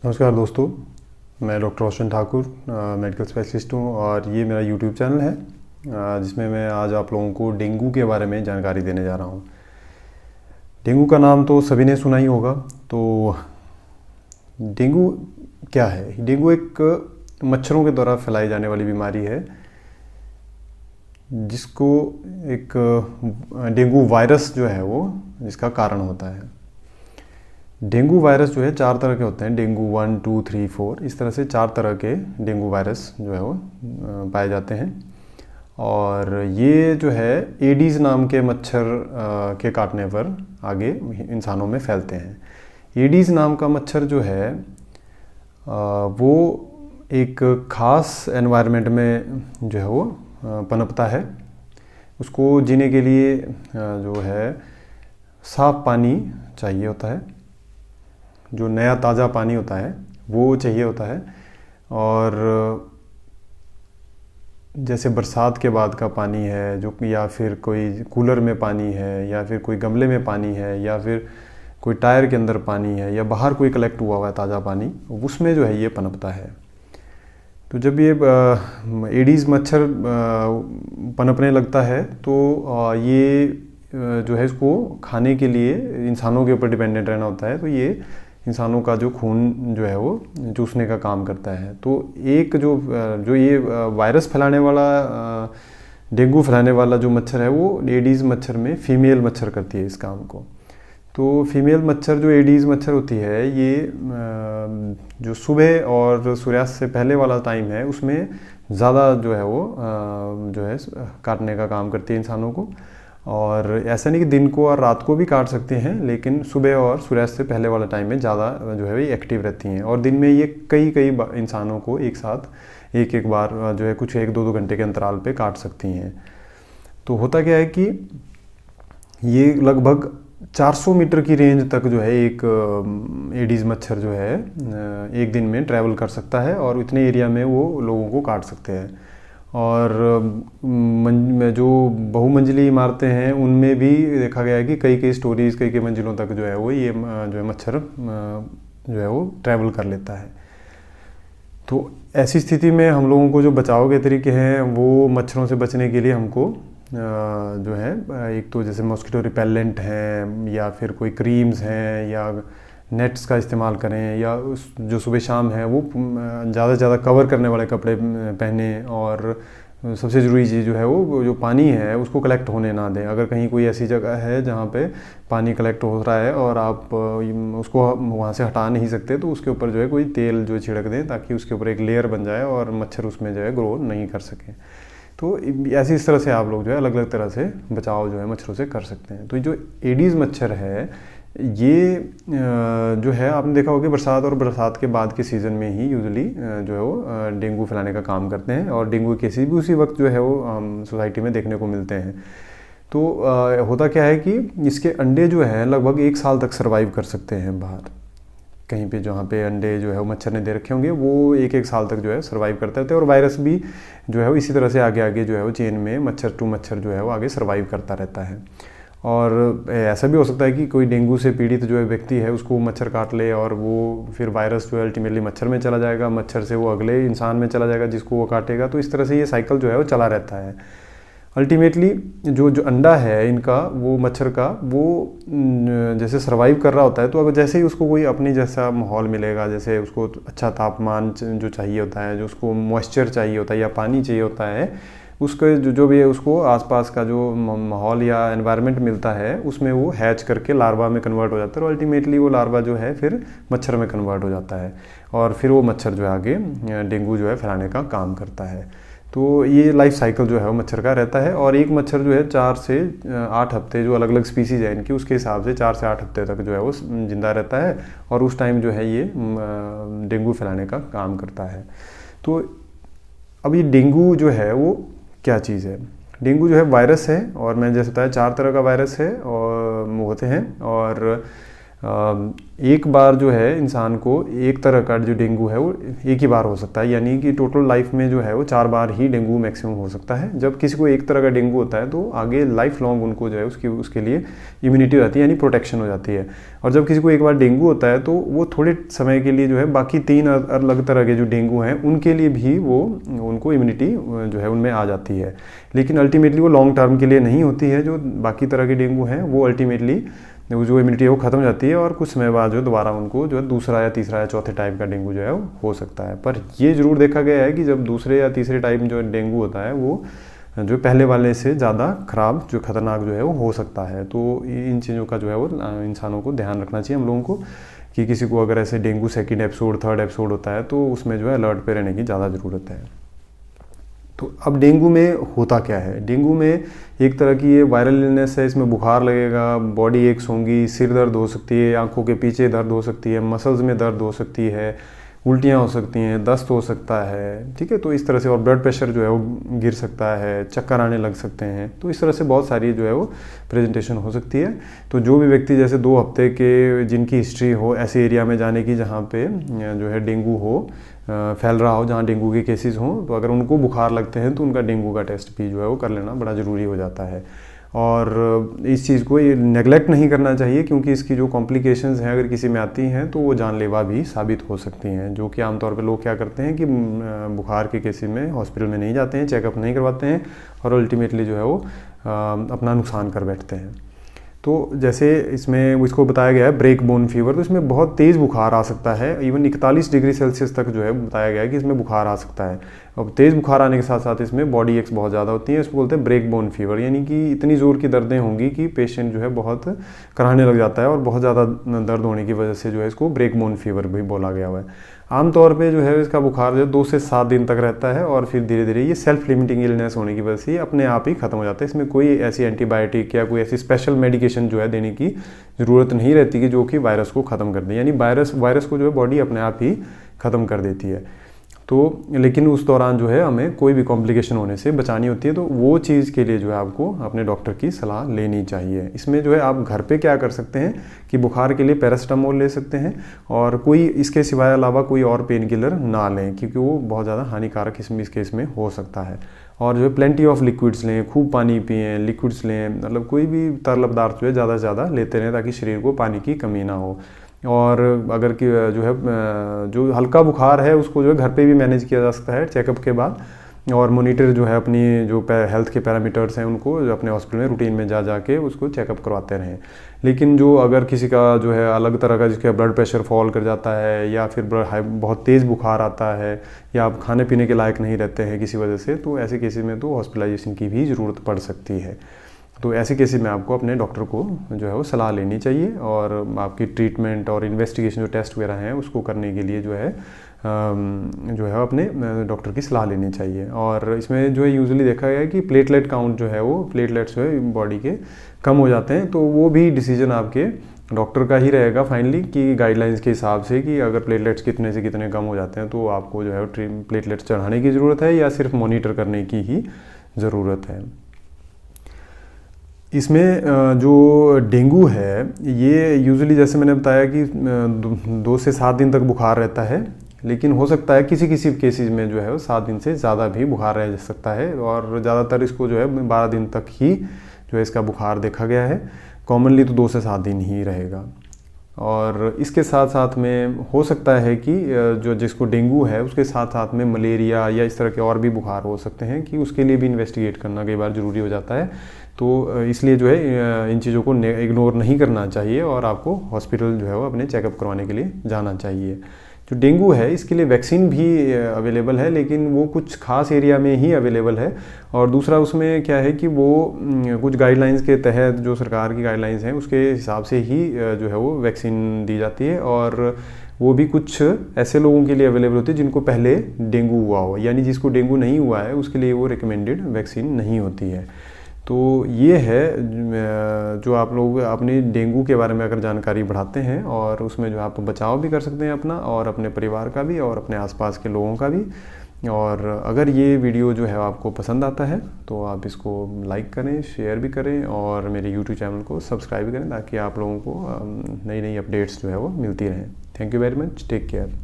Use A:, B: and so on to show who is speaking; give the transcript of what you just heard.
A: नमस्कार दोस्तों, मैं डॉक्टर रोशन ठाकुर मेडिकल स्पेशलिस्ट हूँ और ये मेरा यूट्यूब चैनल है जिसमें मैं आज आप लोगों को डेंगू के बारे में जानकारी देने जा रहा हूँ। डेंगू का नाम तो सभी ने सुना ही होगा। तो डेंगू क्या है? डेंगू एक मच्छरों के द्वारा फैलाई जाने वाली बीमारी है जिसको एक डेंगू वायरस जो है वो जिसका कारण होता है। डेंगू वायरस जो है 4 तरह के होते हैं, डेंगू 1, 2, 3, 4, इस तरह से 4 तरह के डेंगू वायरस जो है वो पाए जाते हैं। और ये जो है एडीज़ नाम के मच्छर के काटने पर आगे इंसानों में फैलते हैं। एडीज़ नाम का मच्छर जो है वो एक ख़ास एनवायरनमेंट में जो है वो पनपता है। उसको जीने के लिए जो है साफ़ पानी चाहिए होता है, जो नया ताज़ा पानी होता है वो चाहिए होता है। और जैसे बरसात के बाद का पानी है जो, या फिर कोई कूलर में पानी है, या फिर कोई गमले में पानी है, या फिर कोई टायर के अंदर पानी है, या बाहर कोई कलेक्ट हुआ हुआ है ताज़ा पानी, उसमें जो है ये पनपता है। तो जब ये एडीज़ मच्छर पनपने लगता है तो ये जो है इसको खाने के लिए इंसानों के ऊपर डिपेंडेंट रहना होता है। तो ये इंसानों का जो खून जो है वो चूसने का काम करता है। तो एक जो ये वायरस फैलाने वाला डेंगू फैलाने वाला जो मच्छर है वो एडीज़ मच्छर में फीमेल मच्छर करती है इस काम को। तो फीमेल मच्छर जो एडीज़ मच्छर होती है ये जो सुबह और सूर्यास्त से पहले वाला टाइम है उसमें ज़्यादा जो है वो जो है काटने का काम करती है इंसानों को। और ऐसा नहीं कि दिन को और रात को भी काट सकते हैं, लेकिन सुबह और सूर्यास्त से पहले वाला टाइम में ज़्यादा जो है ये एक्टिव रहती हैं। और दिन में ये कई इंसानों को एक साथ एक बार जो है कुछ 1-2 घंटे के अंतराल पे काट सकती हैं। तो होता क्या है कि ये लगभग 400 मीटर की रेंज तक जो है एक एडीज़ मच्छर जो है एक दिन में ट्रैवल कर सकता है और इतने एरिया में वो लोगों को काट सकते हैं। और जो बहुमंजिली इमारतें हैं उनमें भी देखा गया है कि कई स्टोरीज़ कई मंजिलों तक जो है वो ये जो है मच्छर जो है वो ट्रैवल कर लेता है। तो ऐसी स्थिति में हम लोगों को जो बचाव के तरीके हैं वो मच्छरों से बचने के लिए हमको जो है एक तो जैसे मॉस्किटो रिपेलेंट हैं, या फिर कोई क्रीम्स हैं, या नेट्स का इस्तेमाल करें, या जो सुबह शाम है वो ज़्यादा से ज़्यादा कवर करने वाले कपड़े पहने। और सबसे ज़रूरी चीज़ जो है वो जो पानी है उसको कलेक्ट होने ना दें। अगर कहीं कोई ऐसी जगह है जहाँ पे पानी कलेक्ट हो रहा है और आप उसको वहाँ से हटा नहीं सकते तो उसके ऊपर जो है कोई तेल जो छिड़क दें ताकि उसके ऊपर एक लेयर बन जाए और मच्छर उसमें जो है ग्रो नहीं कर सकें। तो इस तरह से आप लोग जो है अलग अलग तरह से बचाव जो है मच्छरों से कर सकते हैं। तो जो एडीज़ मच्छर है ये जो है आपने देखा होगा बरसात और बरसात के बाद के सीज़न में ही यूजुअली जो है वो डेंगू फैलाने का काम करते हैं। और डेंगू के केसेस भी उसी वक्त जो है वो हम सोसाइटी में देखने को मिलते हैं। तो होता क्या है कि इसके अंडे जो हैं लगभग 1 साल तक सर्वाइव कर सकते हैं बाहर कहीं पे, जहाँ पे अंडे जो है वो मच्छर ने दे रखे होंगे वो एक साल तक जो है सर्वाइव करते रहते हैं। और वायरस भी जो है वो इसी तरह से आगे जो है वो चेन में मच्छर टू मच्छर जो है वो आगे सर्वाइव करता रहता है। और ऐसा भी हो सकता है कि कोई डेंगू से पीड़ित जो है व्यक्ति है उसको मच्छर काट ले और वो फिर वायरस जो है अल्टीमेटली मच्छर में चला जाएगा, मच्छर से वो अगले इंसान में चला जाएगा जिसको वो काटेगा। तो इस तरह से ये साइकिल जो है वो चला रहता है। अल्टीमेटली जो अंडा है इनका वो मच्छर का वो जैसे सर्वाइव कर रहा होता है, तो अगर जैसे ही उसको कोई अपनी जैसा माहौल मिलेगा, जैसे उसको अच्छा तापमान जो चाहिए होता है, जो उसको मॉइस्चर चाहिए होता है या पानी चाहिए होता है, उसके जो भी है उसको आसपास का जो माहौल या एनवायरनमेंट मिलता है उसमें वो हैच करके लार्वा में कन्वर्ट हो जाता है। और अल्टीमेटली वो लार्वा जो है फिर मच्छर में कन्वर्ट हो जाता है और फिर वो मच्छर जो है आगे डेंगू जो है फैलाने का काम करता है। तो ये लाइफ साइकिल जो है वो मच्छर का रहता है। और एक मच्छर जो है 4 से 8 हफ्ते, जो अलग अलग स्पीसीज़ है इनकी उसके हिसाब से 4 से 8 हफ्ते तक जो है वो जिंदा रहता है और उस टाइम जो है ये डेंगू फैलाने का काम करता है। तो अब ये डेंगू जो है वो क्या चीज़ है? डेंगू जो है वायरस है और मैंने जैसे बताया 4 तरह का वायरस है और होते हैं। और एक बार जो है इंसान को एक तरह का जो डेंगू है वो एक ही बार हो सकता है, यानी कि टोटल लाइफ में जो है वो 4 बार ही डेंगू मैक्सिमम हो सकता है। जब किसी को एक तरह का डेंगू होता है तो आगे लाइफ लॉन्ग उनको जो है उसके लिए इम्यूनिटी हो जाती है, यानी प्रोटेक्शन हो जाती है। और जब किसी को एक बार डेंगू होता है तो वो थोड़े समय के लिए जो है बाकी 3 अलग तरह के जो डेंगू हैं उनके लिए भी उनको इम्यूनिटी जो है उनमें आ जाती है। लेकिन अल्टीमेटली वो लॉन्ग टर्म के लिए नहीं होती है। जो बाकी तरह के डेंगू हैं वो अल्टीमेटली वो जो इम्यूनिटी है वो ख़त्म हो जाती है और कुछ समय बाद जो दोबारा उनको जो है दूसरा या तीसरा या चौथे टाइप का डेंगू जो है वो हो सकता है। पर ये ज़रूर देखा गया है कि जब दूसरे या तीसरे टाइप जो डेंगू होता है वो जो पहले वाले से ज़्यादा ख़राब जो खतरनाक जो है वो हो सकता है। तो इन चीज़ों का जो है वो इंसानों को ध्यान रखना चाहिए, हम लोगों को, कि किसी को अगर ऐसे dengue second episode, third episode होता है तो उसमें जो है अलर्ट पे रहने की ज़्यादा ज़रूरत है। तो अब डेंगू में होता क्या है? डेंगू में एक तरह की ये वायरल इलनेस है, इसमें बुखार लगेगा, बॉडी एक्स होंगी, सिर दर्द हो सकती है, आंखों के पीछे दर्द हो सकती है, मसल्स में दर्द हो सकती है, उल्टियाँ हो सकती हैं, दस्त हो सकता है, ठीक है। तो इस तरह से, और ब्लड प्रेशर जो है वो गिर सकता है, चक्कर आने लग सकते हैं। तो इस तरह से बहुत सारी जो है वो प्रेजेंटेशन हो सकती है। तो जो भी व्यक्ति जैसे 2 हफ्ते के जिनकी हिस्ट्री हो ऐसे एरिया में जाने की जहाँ पे जो है डेंगू हो, फैल रहा हो, जहाँ डेंगू के केसेस हों, तो अगर उनको बुखार लगते हैं तो उनका डेंगू का टेस्ट भी जो है वो कर लेना बड़ा ज़रूरी हो जाता है। और इस चीज़ को ये नेगलेक्ट नहीं करना चाहिए, क्योंकि इसकी जो कॉम्प्लिकेशंस हैं अगर किसी में आती हैं तो वो जानलेवा भी साबित हो सकती हैं। जो कि आमतौर पे लोग क्या करते हैं कि बुखार के केसेस में हॉस्पिटल में नहीं जाते हैं, चेकअप नहीं करवाते हैं और अल्टीमेटली जो है वो अपना नुकसान कर बैठते हैं। तो जैसे इसमें इसको बताया गया है ब्रेक बोन फीवर, तो इसमें बहुत तेज़ बुखार आ सकता है, इवन 41 डिग्री सेल्सियस तक जो है बताया गया है कि इसमें बुखार आ सकता है। अब तेज़ बुखार आने के साथ साथ इसमें बॉडी एक्स बहुत ज़्यादा होती है, इसको बोलते हैं ब्रेक बोन फीवर, यानी कि इतनी ज़ोर की दर्दें होंगी कि पेशेंट जो है बहुत कराहने लग जाता है और बहुत ज़्यादा दर्द होने की वजह से जो है इसको ब्रेक बोन फीवर भी बोला गया हुआ है। आमतौर पे जो है इसका बुखार जो है 2 से 7 दिन तक रहता है और फिर धीरे धीरे ये सेल्फ लिमिटिंग इलनेस होने की वजह से अपने आप ही खत्म हो जाता है। इसमें कोई ऐसी एंटीबायोटिक या कोई ऐसी स्पेशल मेडिकेशन जो है देने की ज़रूरत नहीं रहती कि जो कि वायरस को ख़त्म कर दे, यानी वायरस को जो है बॉडी अपने आप ही ख़त्म कर देती है। तो लेकिन उस दौरान जो है हमें कोई भी कॉम्प्लिकेशन होने से बचानी होती है, तो वो चीज़ के लिए जो है आपको अपने डॉक्टर की सलाह लेनी चाहिए। इसमें जो है आप घर पे क्या कर सकते हैं कि बुखार के लिए पैरासिटामोल ले सकते हैं और कोई इसके सिवाय अलावा कोई और पेन किलर ना लें, क्योंकि वो बहुत ज़्यादा हानिकारक इस केस में हो सकता है। और जो है प्लेंटी ऑफ लिक्विड्स लें, खूब पानी पिएँ, लिक्विड्स लें, मतलब कोई भी तरल पदार्थ जो है ज़्यादा से ज़्यादा लेते रहें ताकि शरीर को पानी की कमी ना हो। और अगर कि जो है जो हल्का बुखार है उसको जो है घर पे भी मैनेज किया जा सकता है चेकअप के बाद, और मॉनिटर जो है अपनी जो हेल्थ के पैरामीटर्स हैं उनको अपने हॉस्पिटल में रूटीन में जा के उसको चेकअप करवाते रहें। लेकिन जो अगर किसी का जो है अलग तरह का जिसका ब्लड प्रेशर फॉल कर जाता है या फिर बहुत तेज़ बुखार आता है या आप खाने पीने के लायक नहीं रहते हैं किसी वजह से, तो ऐसे केसेस में तो हॉस्पिटलाइजेशन की भी ज़रूरत पड़ सकती है। तो ऐसे केसेस में आपको अपने डॉक्टर को जो है वो सलाह लेनी चाहिए और आपकी ट्रीटमेंट और इन्वेस्टिगेशन जो टेस्ट वगैरह हैं उसको करने के लिए जो है अपने डॉक्टर की सलाह लेनी चाहिए। और इसमें जो है यूजुअली देखा गया है कि प्लेटलेट काउंट जो है वो प्लेटलेट्स जो है बॉडी के कम हो जाते हैं, तो वो भी डिसीजन आपके डॉक्टर का ही रहेगा फाइनली कि गाइडलाइंस के हिसाब से कि अगर प्लेटलेट्स कितने से कितने कम हो जाते हैं तो आपको जो है प्लेटलेट्स चढ़ाने की ज़रूरत है या सिर्फ मॉनिटर करने की ही ज़रूरत है। इसमें जो डेंगू है ये यूजुअली जैसे मैंने बताया कि 2 से 7 दिन तक बुखार रहता है, लेकिन हो सकता है किसी किसी केसेस में जो है वो 7 दिन से ज़्यादा भी बुखार रह सकता है और ज़्यादातर इसको जो है 12 दिन तक ही जो है इसका बुखार देखा गया है। कॉमनली तो 2 से 7 दिन ही रहेगा। और इसके साथ साथ में हो सकता है कि जो जिसको डेंगू है उसके साथ साथ में मलेरिया या इस तरह के और भी बुखार हो सकते हैं कि उसके लिए भी इन्वेस्टिगेट करना कई बार ज़रूरी हो जाता है। तो इसलिए जो है इन चीज़ों को इग्नोर नहीं करना चाहिए और आपको हॉस्पिटल जो है वो अपने चेकअप करवाने के लिए जाना चाहिए। जो डेंगू है इसके लिए वैक्सीन भी अवेलेबल है, लेकिन वो कुछ खास एरिया में ही अवेलेबल है। और दूसरा उसमें क्या है कि वो कुछ गाइडलाइंस के तहत जो सरकार की गाइडलाइंस हैं उसके हिसाब से ही जो है वो वैक्सीन दी जाती है, और वो भी कुछ ऐसे लोगों के लिए अवेलेबल होती है जिनको पहले डेंगू हुआ हो, यानी जिसको डेंगू नहीं हुआ है उसके लिए वो रिकमेंडेड वैक्सीन नहीं होती है। तो ये है जो आप लोग अपनी डेंगू के बारे में अगर जानकारी बढ़ाते हैं और उसमें जो आप बचाव भी कर सकते हैं अपना और अपने परिवार का भी और अपने आसपास के लोगों का भी। और अगर ये वीडियो जो है आपको पसंद आता है तो आप इसको लाइक करें, शेयर भी करें और मेरे यूट्यूब चैनल को सब्सक्राइब भी करें, ताकि आप लोगों को नई नई अपडेट्स जो है वो मिलती रहें। Thank you very much, take care.